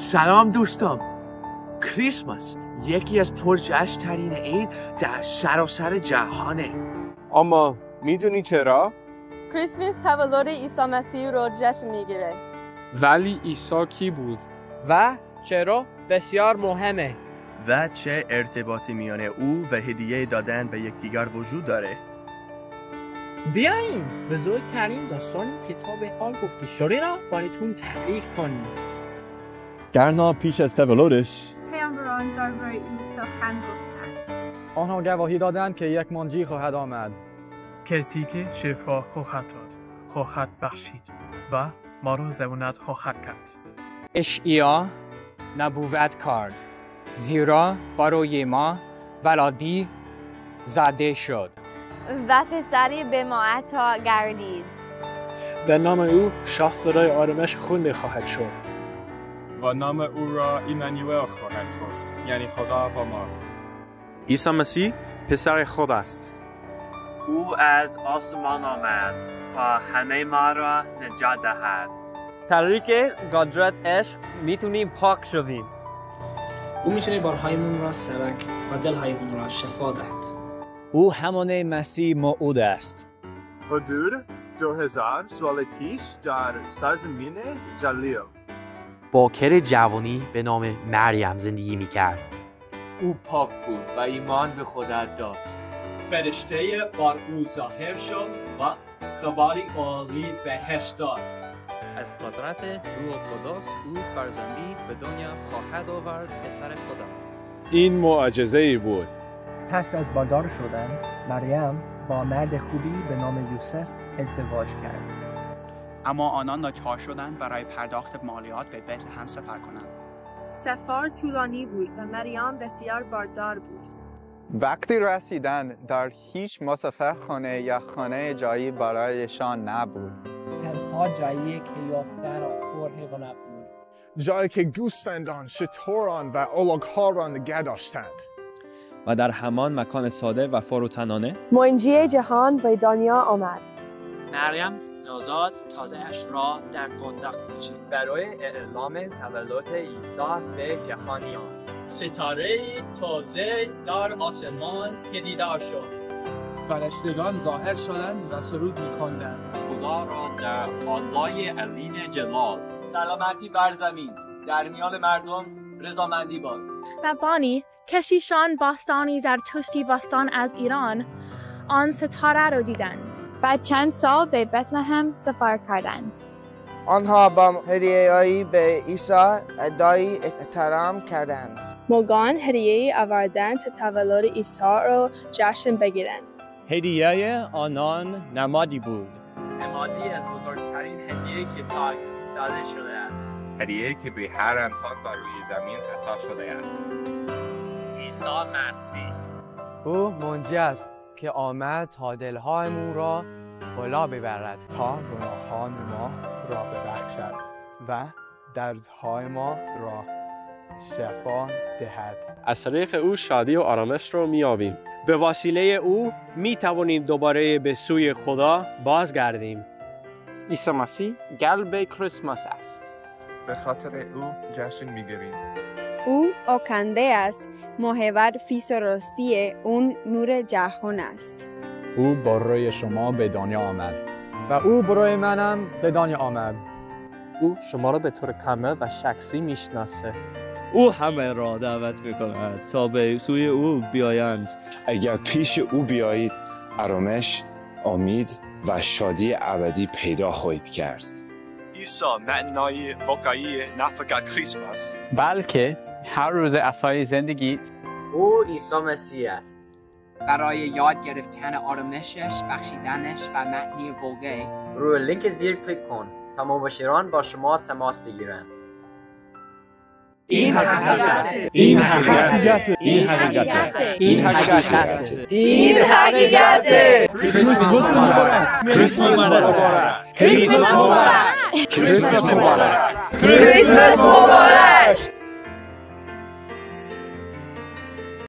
سلام دوستان. کریسمس یکی از پرجشن‌ترین عید در سراسر جهانه. اما میدونی چرا؟ کریسمس تولد عیسی مسیح رو جشن میگیره. ولی عیسی کی بود؟ و چرا؟ بسیار مهمه. و چه ارتباطی میان او و هدیه دادن به یکدیگر وجود داره؟ بیاییم بزرگترین داستان کتاب حال گفته شده را براتون تعریف کنیم. گرنا پیش از تولدش پیامبران درباره او سخن گفتند. آنها گواهی دادند که یک منجی خواهد آمد، کسی که شفا خواهد داد، خواهد بخشید و ما را زبونت خواهد کرد. اشعیا نبوت کرد، زیرا برای ما ولادی زاده شد و پسری به ما عطا گردید. در نام او شاهزاده آرامش خوانده خواهد شد و نام او را ایمانوئل خواهد خواند، یعنی خدا با ماست. عیسی مسیح پسر خود است. او از آسمان آمد تا همه ما را نجات دهد. طریق قدرت عشق میتونیم پاک شویم. او میتونه بارهایمون را سبک و دلهایمون را شفا دهد. او همان مسیح موعود است. حدود 2000 سال پیش در سرزمین جلیل باکر جوانی به نام مریم زندگی میکرد. او پاک بود و ایمان به خدا داشت. فرشته بر او ظاهر شد و خبری عالی بهش داد. از قدرت روح القدس او فرزندی به دنیا خواهد آورد، پسر خدا. این معجزه‌ای بود. پس از بادار شدن، مریم با مرد خوبی به نام یوسف ازدواج کرد. اما آنان ناچار شدند برای پرداخت مالیات به بتلهم سفر کنند. سفر طولانی بود و مریم بسیار باردار بود. وقتی رسیدن در هیچ مصافح خانه یا خانه جایی برایشان نبود. تنها جایی که یافته را خور حیوانات بود. جایی که گوسفندان، شتران و الاغ‌ها را نگه داشتند. و در همان مکان ساده و فروتنانه منجی جهان به دنیا آمد. مریم نوزاد تازه‌اش را در قنداق کشید برای اعلام تولد عیسی به جهانیان. ستاره تازه در آسمان پدیدار شد. فرشتگان ظاهر شدند و سرود می‌خواندند. خدا را در آلای علین جلال. سلامتی بر زمین، در میان مردم رضامندی باد. و بانی کشیشان باستانی زرتشتی باستان از ایران آن ستاره را دیدند. بعد چند سال به بتلهم سفر کردند. آنها با هدیه‌ای به عیسی ادای احترام کردند. مگان هدیه آوردند تا تولد عیسی را جشن بگیرند. هدیه آنان نمادی بود. نمادی از بزرگترین هدیه که تا داده شده است. هدیه که به هر انسان بر روی زمین عطا شده است. عیسی مسیح او منجی است که آمد تا دلهایمون را بالا ببرد، تا گناهان ما را ببخشد و دردهای ما را شفا دهد. از طریق او شادی و آرامش رو می‌یابیم. به وسیله او می توانیم دوباره به سوی خدا بازگردیم. عیسی مسیح قلب کریسمس است. به خاطر او جشن می‌گیریم. او آکنده است، محور فیس و راستی اون نور جهان است. او برای شما به دنیا آمد. و او برای منم به دنیا آمد. او شما را به طور کامل و شخصی میشناسه. او همه را دعوت می‌کند تا به سوی او بیایند. اگر پیش او بیایید، آرامش، امید و شادی ابدی پیدا خواهید کرد. عیسی معنای واقعی نه فقط کریسمس بلکه هر روز عصای زندگی. او عیسی مسیح است. برای یاد گرفتن آرامشش، بخشیدنش و معنی واقعی روی لینک زیر کلیک کن تا مباشران با شما تماس بگیرند. این حقیقت. این حقیقت. این حقیقت. این حقیقت. این حقیقت. کریسمس مبارک. کریسمس مبارک. کریسمس مبارک. کریسمس مبارک. کریسمس مبارک.